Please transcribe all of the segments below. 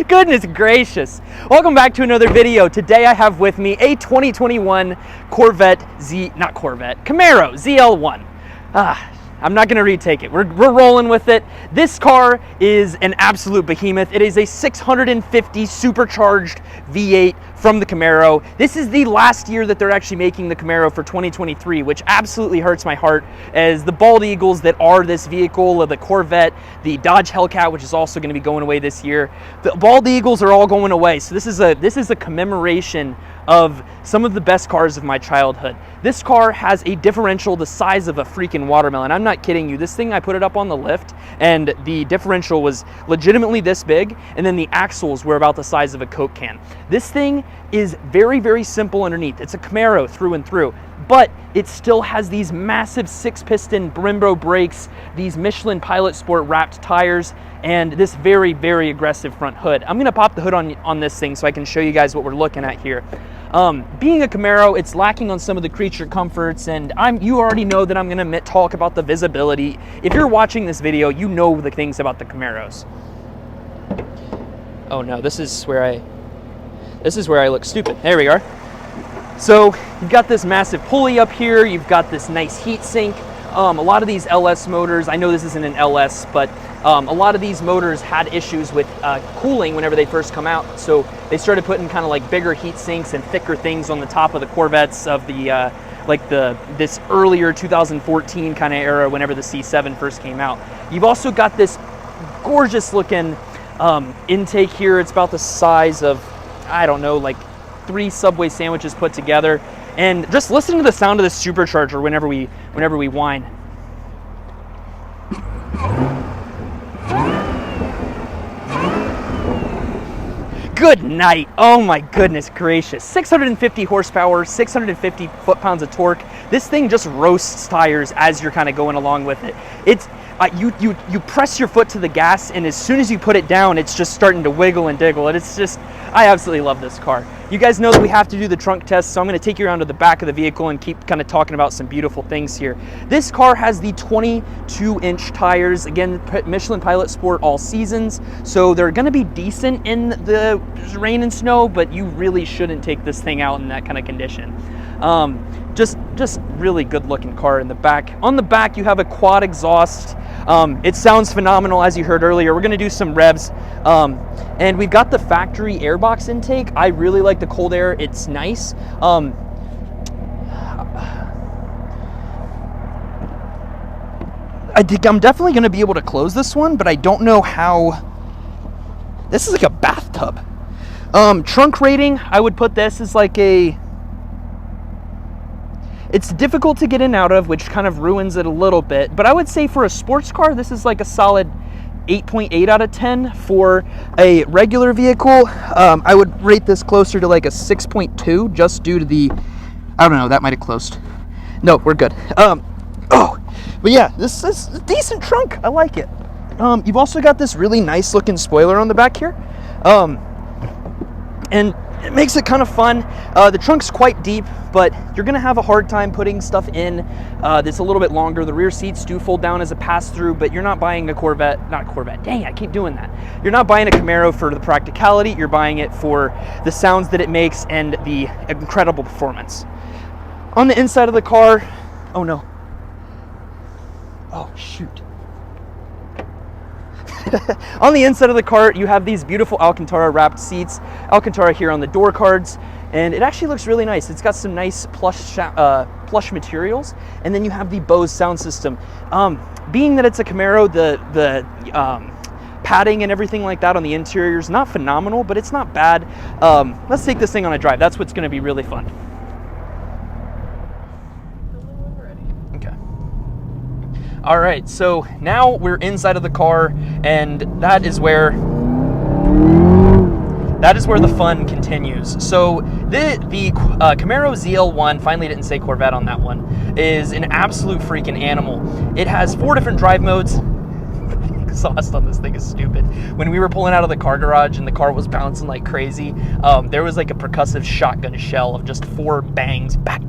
Goodness gracious. Welcome back to another video. Today I have with me a 2021 Camaro ZL1. I'm not gonna retake it. We're rolling with it. This car is an absolute behemoth. It is a 650 supercharged V8 from the Camaro. This is the last year that they're actually making the Camaro for 2023, which absolutely hurts my heart, as the bald eagles that are this vehicle, the Corvette, the Dodge Hellcat, which is also going to be going away this year. The bald eagles are all going away. So this is a commemoration of some of the best cars of my childhood. This car has a differential the size of a freaking watermelon. I'm not kidding you. This thing, I put it up on the lift and the differential was legitimately this big, and then the axles were about the size of a Coke can. This thing is very, very simple underneath. It's a Camaro through and through, but it still has these massive 6-piston Brembo brakes, these Michelin Pilot Sport wrapped tires, and this very, very aggressive front hood. I'm gonna pop the hood on this thing so I can show you guys what we're looking at here. Being a Camaro, it's lacking on some of the creature comforts, and you already know that I'm gonna talk about the visibility. If you're watching this video, you know the things about the Camaros. Oh no, this is where I look stupid. There we are. So you've got this massive pulley up here, you've got this nice heat sink. A lot of these LS motors, I know this isn't an LS, but a lot of these motors had issues with cooling whenever they first come out. So they started putting kind of like bigger heat sinks and thicker things on the top of the Corvettes of the this earlier 2014 kind of era, whenever the C7 first came out. You've also got this gorgeous looking intake here. It's about the size of, I don't know, like 3 Subway sandwiches put together. And just listen to the sound of the supercharger whenever we whine. Good night. Oh my goodness gracious. 650 horsepower, 650 foot-pounds of torque. This thing just roasts tires as you're kind of going along with it. It's you press your foot to the gas, and as soon as you put it down, it's just starting to wiggle and diggle. And it's just, I absolutely love this car. You guys know that we have to do the trunk test, so I'm going to take you around to the back of the vehicle and keep kind of talking about some beautiful things here. This car has the 22-inch tires, again, Michelin Pilot Sport all seasons, so they're going to be decent in the rain and snow, but you really shouldn't take this thing out in that kind of condition. Just really good looking car in the back. On the back, you have a quad exhaust. It sounds phenomenal, as you heard earlier. We're gonna do some revs. And we've got the factory airbox intake. I really like the cold air, it's nice. I'm definitely gonna be able to close this one, but I don't know how. This is like a bathtub. Trunk rating, I would put this as like a, it's difficult to get in and out of, which kind of ruins it a little bit, but I would say for a sports car, this is like a solid 8.8 out of 10. For a regular vehicle, I would rate this closer to like a 6.2, just due to the, I don't know, that might have closed. No, we're good. But yeah, this is a decent trunk. I like it. You've also got this really nice looking spoiler on the back here. And it makes it kind of fun. The trunk's quite deep, but you're gonna have a hard time putting stuff in that's a little bit longer. The rear seats do fold down as a pass-through, but you're not buying a dang, I keep doing that. You're not buying a Camaro for the practicality, you're buying it for the sounds that it makes and the incredible performance. On the inside of the car, oh no. Oh shoot. On the inside of the car, you have these beautiful Alcantara wrapped seats. Alcantara here on the door cards, and it actually looks really nice. It's got some nice plush materials, and then you have the Bose sound system. Being that it's a Camaro, the padding and everything like that on the interior is not phenomenal, but it's not bad. Let's take this thing on a drive. That's what's going to be really fun. All right, so now we're inside of the car, and that is where the fun continues. So the Camaro ZL1, finally didn't say Corvette on that one, is an absolute freaking animal. It has 4 different drive modes. exhaust on this thing is stupid. When we were pulling out of the car garage and the car was bouncing like crazy, there was like a percussive shotgun shell of just 4 bangs, back,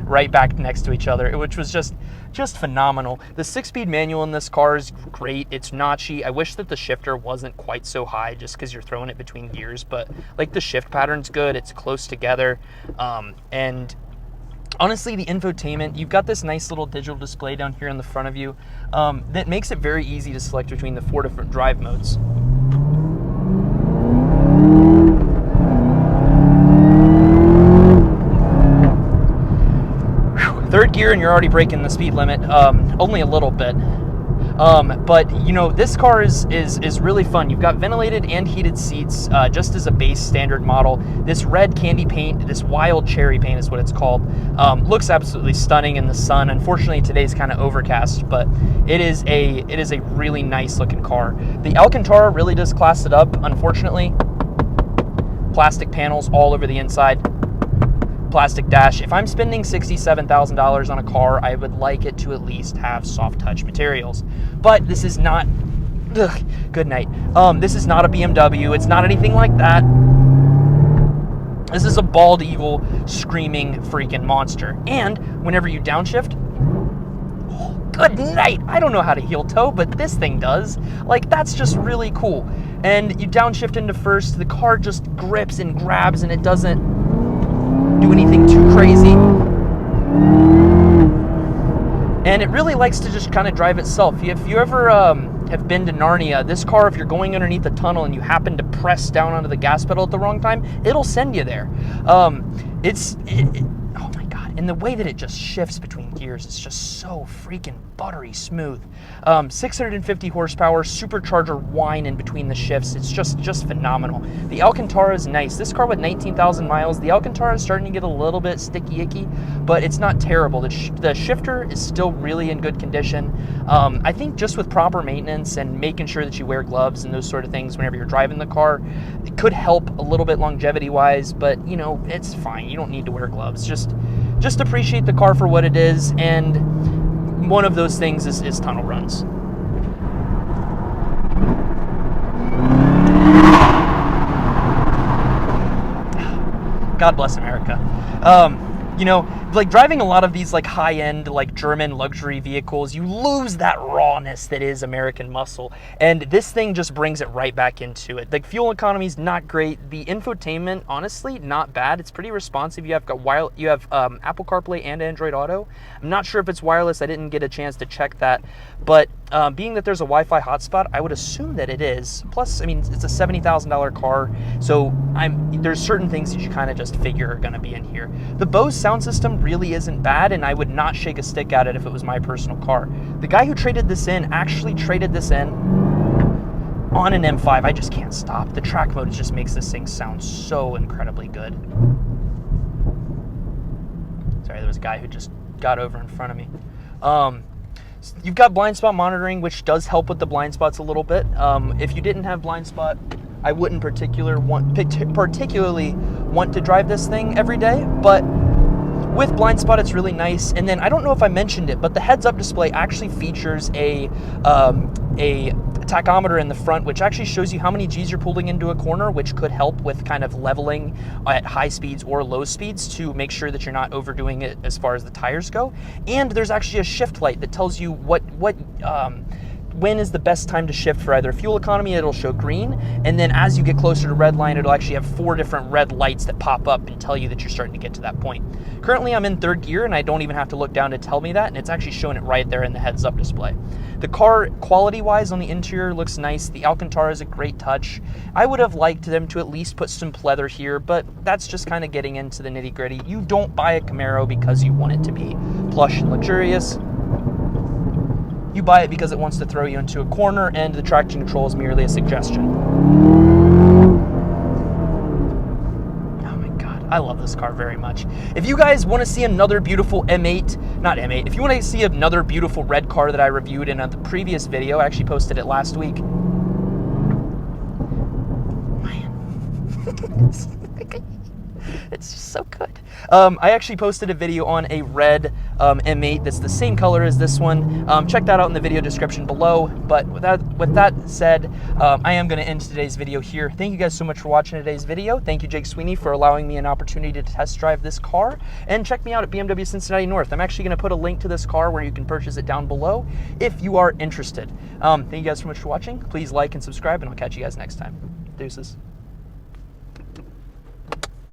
right back next to each other, which was just phenomenal. The 6-speed manual in this car is great. It's notchy. I wish that the shifter wasn't quite so high just because you're throwing it between gears, but like the shift pattern's good. It's close together. And honestly, the infotainment, you've got this nice little digital display down here in the front of you that makes it very easy to select between the 4 different drive modes. Third gear and you're already breaking the speed limit, only a little bit. But you know, this car is really fun. You've got ventilated and heated seats, just as a base standard model. This red candy paint, this wild cherry paint is what it's called, looks absolutely stunning in the sun. Unfortunately, today's kind of overcast, but it is a really nice looking car. The Alcantara really does class it up. Unfortunately, plastic panels all over the inside. Plastic dash. If I'm spending $67,000 on a car, I would like it to at least have soft touch materials. But this is not, good night. This is not a BMW. It's not anything like that. This is a bald eagle screaming freaking monster. And whenever you downshift, good night. I don't know how to heel toe, but this thing does. Like, that's just really cool. And you downshift into first, the car just grips and grabs and it doesn't do anything too crazy, and it really likes to just kind of drive itself. If you ever have been to Narnia, this car, if you're going underneath the tunnel and you happen to press down onto the gas pedal at the wrong time, it'll send you there. Oh my god, and the way that it just shifts between gears is just so freaking buttery smooth. 650 horsepower, supercharger whine in between the shifts. It's just phenomenal. The Alcantara is nice. This car with 19,000 miles, the Alcantara is starting to get a little bit sticky icky, but it's not terrible. The shifter is still really in good condition. I think just with proper maintenance and making sure that you wear gloves and those sort of things whenever you're driving the car, it could help a little bit longevity wise, but you know, it's fine. You don't need to wear gloves. Just appreciate the car for what it is, and one of those things is tunnel runs. God bless America. You know, like driving a lot of these like high-end like German luxury vehicles, you lose that rawness that is American muscle, and this thing just brings it right back into it. The fuel economy is not great. The infotainment, honestly, not bad. It's pretty responsive. You have Apple CarPlay and Android Auto. I'm not sure if it's wireless. I didn't get a chance to check that, but being that there's a Wi-Fi hotspot, I would assume that it is. Plus, I mean, it's a $70,000 car, so there's certain things that you kind of just figure are going to be in here. The Bose sound system really isn't bad, and I would not shake a stick at it if it was my personal car. The guy who traded this in actually traded this in on an M5. I just can't stop. The track mode just makes this thing sound so incredibly good. Sorry, there was a guy who just got over in front of me. You've got blind spot monitoring, which does help with the blind spots a little bit. If you didn't have blind spot, I wouldn't particularly want to drive this thing every day, but with blind spot, it's really nice. And then I don't know if I mentioned it, but the heads-up display actually features a tachometer in the front, which actually shows you how many G's you're pulling into a corner, which could help with kind of leveling at high speeds or low speeds to make sure that you're not overdoing it as far as the tires go. And there's actually a shift light that tells you when is the best time to shift for either fuel economy. It'll show green, and then as you get closer to red line, it'll actually have 4 different red lights that pop up and tell you that you're starting to get to that point. Currently, I'm in 3rd gear, and I don't even have to look down to tell me that, and it's actually showing it right there in the heads-up display. The car, quality-wise, on the interior looks nice. The Alcantara is a great touch. I would have liked them to at least put some pleather here, but that's just kind of getting into the nitty-gritty. You don't buy a Camaro because you want it to be plush and luxurious. You buy it because it wants to throw you into a corner, and the traction control is merely a suggestion. Oh my god, I love this car very much. If you guys want to see another beautiful if you want to see another beautiful red car that I reviewed in the previous video, I actually posted it last week. Man. It's just so good. I actually posted a video on a red M8 that's the same color as this one. Check that out in the video description below. But with that said, I am going to end today's video here. Thank you guys so much for watching today's video. Thank you, Jake Sweeney, for allowing me an opportunity to test drive this car. And check me out at BMW Cincinnati North. I'm actually going to put a link to this car where you can purchase it down below if you are interested. Thank you guys so much for watching. Please like and subscribe, and I'll catch you guys next time. Deuces.